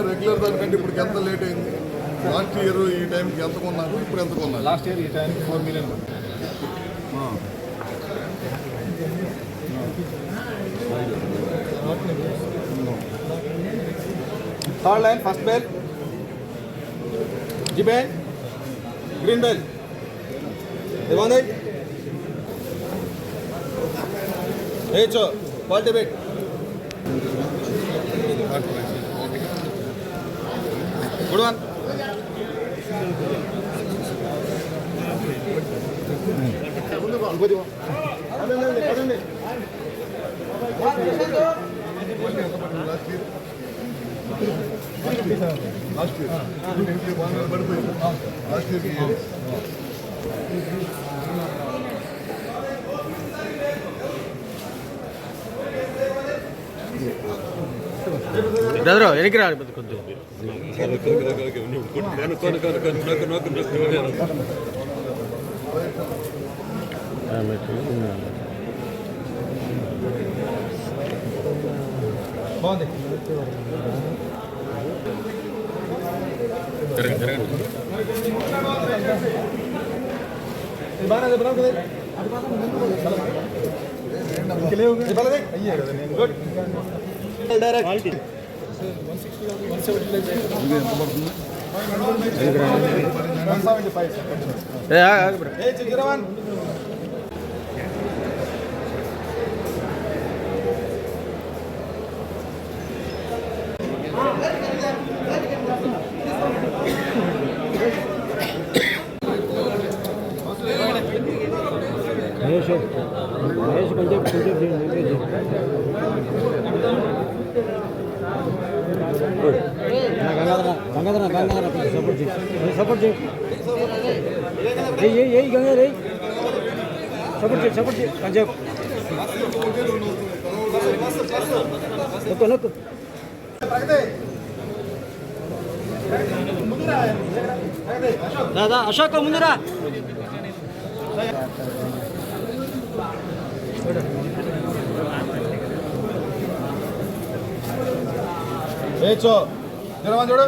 Regular దానికంటే ఇప్పుడు ఎంత లేట్ అయింది? లాస్ట్ ఇయర్ ఈ టైంకి ఎంత కొన్నారు, ఇప్పుడు ఎంత కొన్నారు? లాస్ట్ ఇయర్ ఈ టైంకి 4 million. Third line, first bell, G bell, green bell. Devane, hey cho, quality bit. Good one. Last year పడిపోయింది. లాస్ట్ ఇయర్ బ్రదర్ వెనక్కి రాడు కొద్దిగా బాగుంది. బాగా గుడ్ డైరెక్ట్ 175. మహేష్ కొంచెం గంగాధర సపోర్ట్ చేయి గంగాధర సపోర్ట్ చేయి కొంచెం నొక్కు దాదా అశోక్ ముందురా వేచో జరమా చూడు.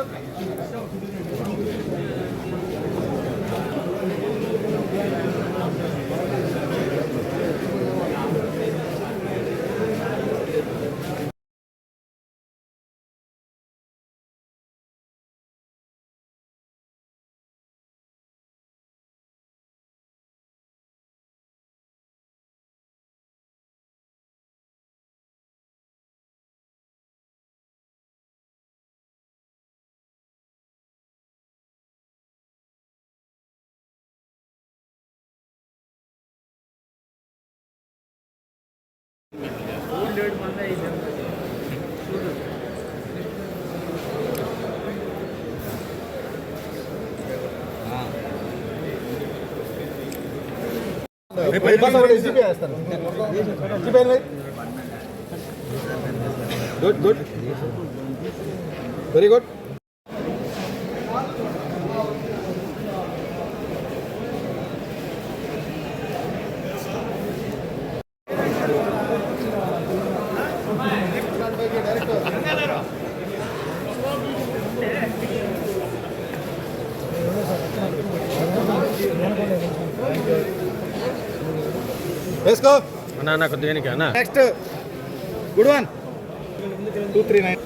Good good very good. వేసుకో అన్న కొద్దిగా వెనక అన్న. Next good one 239.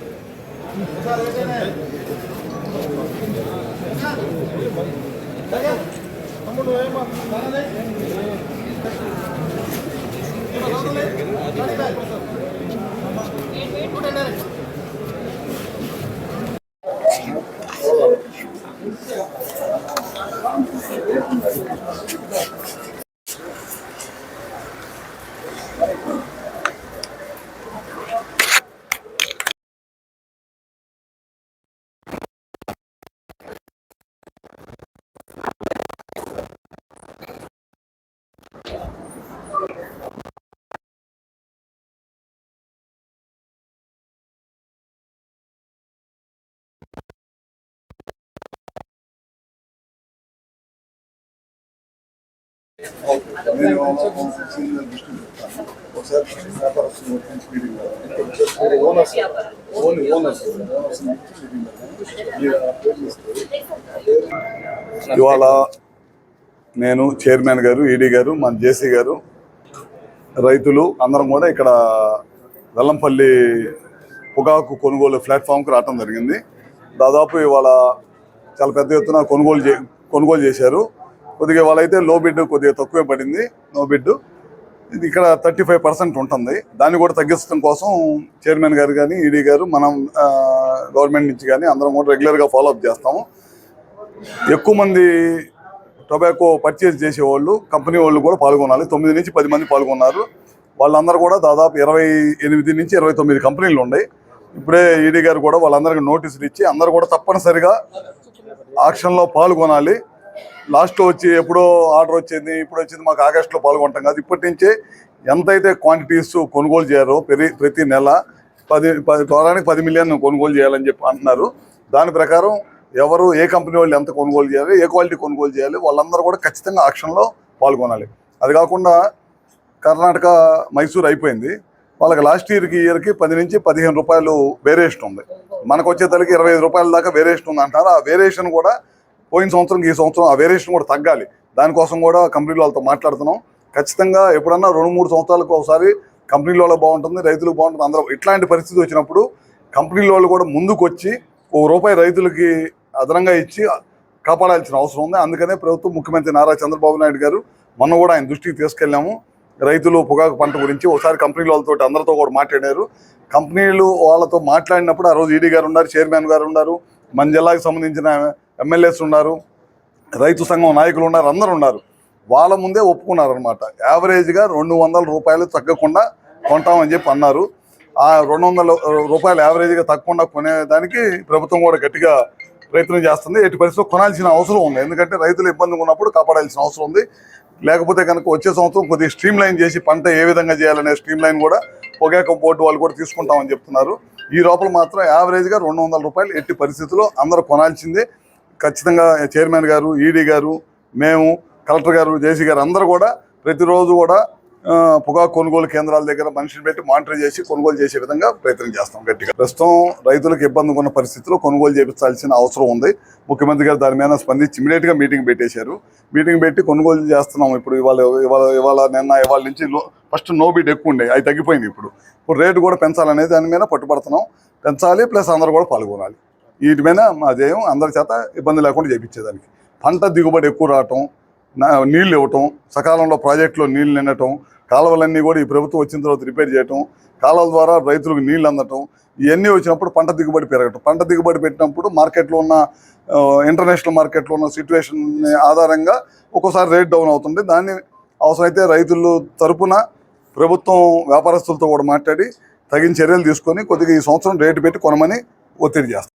నేను సీనియర్ దృష్టి పెడతాను. ఒకసారి వ్యాపారస్తులు గురించి మీటింగ్ కావాలి. ఇక్కడ వచ్చేసి ఓనర్స్ ఇవాళ నేను చైర్మన్ గారు, ఈడీ గారు, మన జేసీ గారు, రైతులు అందరం కూడా ఇక్కడ వెల్లంపల్లి పొగాకు కొనుగోలు ప్లాట్ఫామ్కి రావడం జరిగింది. దాదాపు ఇవాళ చాలా పెద్ద ఎత్తున కొనుగోలు చేశారు. కొద్దిగా వాళ్ళైతే లో బిడ్ కొద్దిగా తక్కువే పడింది. నో బిడ్ ఇది ఇక్కడ 35% ఉంటుంది. దాన్ని కూడా తగ్గించడం కోసం చైర్మన్ గారు కానీ, ఈడీ గారు, మనం గవర్నమెంట్ నుంచి కానీ అందరం కూడా రెగ్యులర్గా ఫాలోఅప్ చేస్తాము. ఎక్కువ మంది టొబాకో పర్చేజ్ చేసేవాళ్ళు, కంపెనీ వాళ్ళు కూడా పాల్గొనాలి. 9 నుంచి 10 మంది పాల్గొన్నారు. వాళ్ళందరూ కూడా దాదాపు 28 నుంచి 29 కంపెనీలు ఉన్నాయి. ఇప్పుడే ఈడీ గారు కూడా వాళ్ళందరికీ నోటీసులు ఇచ్చి అందరూ కూడా తప్పనిసరిగా ఆక్షన్లో పాల్గొనాలి. లాస్ట్లో వచ్చి ఎప్పుడో ఆర్డర్ వచ్చింది, ఇప్పుడు వచ్చింది మాకు ఆగస్టులో పాల్గొంటాం కాదు. ఇప్పటి నుంచే ఎంతైతే క్వాంటిటీస్ కొనుగోలు చేయారో ప్రతి నెల 10 మిలియన్ కొనుగోలు చేయాలని చెప్పి అంటున్నారు. దాని ప్రకారం ఎవరు ఏ కంపెనీ వాళ్ళు ఎంత కొనుగోలు చేయాలి, ఏ క్వాలిటీ కొనుగోలు చేయాలి, వాళ్ళందరూ కూడా ఖచ్చితంగా ఆక్షన్లో పాల్గొనాలి. అది కాకుండా కర్ణాటక, మైసూర్ అయిపోయింది. వాళ్ళకి లాస్ట్ ఇయర్కి 10 నుంచి 15 రూపాయలు వేరియేషన్ ఉంది. మనకు వచ్చేసరికి 25 రూపాయల దాకా వేరియేషన్ ఉంది అంటారు. ఆ వేరియేషన్ కూడా పోయిన సంవత్సరం ఈ సంవత్సరం ఆ వేరియేషన్ కూడా తగ్గాలి. దానికోసం కూడా కంపెనీల వాళ్ళతో మాట్లాడుతున్నాం. ఖచ్చితంగా ఎప్పుడన్నా 2-3 సంవత్సరాలకు ఒకసారి కంపెనీల వాళ్ళు బాగుంటుంది, రైతులకు బాగుంటుంది. అందరూ ఇట్లాంటి పరిస్థితి వచ్చినప్పుడు కంపెనీల వాళ్ళు కూడా ముందుకు వచ్చి ₹1 రైతులకి అదనంగా ఇచ్చి కాపాడాల్సిన అవసరం ఉంది. అందుకనే ప్రభుత్వం, ముఖ్యమంత్రి నారా చంద్రబాబు నాయుడు గారు మొన్న కూడా ఆయన దృష్టికి తీసుకెళ్ళాము. రైతులు పొగాకు పంట గురించి ఒకసారి కంపెనీల వాళ్ళతో అందరితో కూడా మాట్లాడారు. కంపెనీలు వాళ్ళతో మాట్లాడినప్పుడు ఆ రోజు ఈడీ గారు ఉన్నారు, చైర్మన్ గారు ఉన్నారు, మన జిల్లాకు సంబంధించిన ఎమ్మెల్యేస్ ఉన్నారు, రైతు సంఘం నాయకులు ఉన్నారు, అందరూ ఉన్నారు. వాళ్ళ ముందే ఒప్పుకున్నారనమాట. యావరేజ్గా ₹200 తగ్గకుండా కొంటామని చెప్పి అన్నారు. ఆ ₹200 యావరేజ్గా తగ్గకుండా కొనేదానికి ప్రభుత్వం కూడా గట్టిగా ప్రయత్నం చేస్తుంది. ఎట్టి పరిస్థితుల్లో కొనాల్సిన అవసరం ఉంది. ఎందుకంటే రైతులు ఇబ్బందిగా ఉన్నప్పుడు కాపాడాల్సిన అవసరం ఉంది. లేకపోతే కనుక వచ్చే సంవత్సరం కొద్దిగా స్ట్రీమ్ లైన్ చేసి పంట ఏ విధంగా చేయాలనే స్ట్రీమ్ లైన్ కూడా పొగాకు బోర్డు వాళ్ళు కూడా తీసుకుంటామని చెప్తున్నారు. ఈ లోపల మాత్రం యావరేజ్గా ₹200 ఎట్టి పరిస్థితుల్లో అందరూ కొనాల్సిందే. ఖచ్చితంగా చైర్మన్ గారు, ఈడీ గారు, మేము, కలెక్టర్ గారు, జేసీ గారు అందరూ కూడా ప్రతిరోజు కూడా పొగాకు కొనుగోలు కేంద్రాల దగ్గర మనుషులు పెట్టి మానిటర్ చేసి కొనుగోలు చేసే విధంగా ప్రయత్నం చేస్తాం గట్టిగా. ప్రస్తుతం రైతులకు ఇబ్బందిగా ఉన్న పరిస్థితుల్లో కొనుగోలు చేయించాల్సిన అవసరం ఉంది. ముఖ్యమంత్రి గారు దాని మీద స్పందించి ఇమీడియట్గా మీటింగ్ పెట్టేశారు. మీటింగ్ పెట్టి కొనుగోలు చేస్తున్నాం. ఇప్పుడు ఇవాళ నుంచి ఫస్ట్ నో బిడ్ ఎక్కువ ఉండే, అవి తగ్గిపోయింది. ఇప్పుడు రేటు కూడా పెంచాలనేది దాని మీద పట్టుబడుతున్నాం. పెంచాలి, ప్లస్ అందరూ కూడా పాల్గొనాలి. వీటి మీద మా ధ్యేయం అందరి చేత ఇబ్బంది లేకుండా చేయించేదానికి. పంట దిగుబడి ఎక్కువ రావటం, నీళ్ళు ఇవ్వటం, సకాలంలో ప్రాజెక్టులో నీళ్ళు నిండటం, కాలువలన్నీ కూడా ఈ ప్రభుత్వం వచ్చిన తర్వాత రిపేర్ చేయటం, కాలువల ద్వారా రైతులకు నీళ్ళు అందటం, ఇవన్నీ వచ్చినప్పుడు పంట దిగుబడి పెరగటం. పంట దిగుబడి పెట్టినప్పుడు మార్కెట్లో ఉన్న ఇంటర్నేషనల్ మార్కెట్లో ఉన్న సిచ్యువేషన్ ఆధారంగా ఒక్కోసారి రేట్ డౌన్ అవుతుంది. దాన్ని అవసరమైతే రైతుల తరపున ప్రభుత్వం వ్యాపారస్తులతో కూడా మాట్లాడి తగిన చర్యలు తీసుకొని కొద్దిగా ఈ సంవత్సరం రేటు పెట్టి కొనమని ఒత్తిడి చేస్తాం.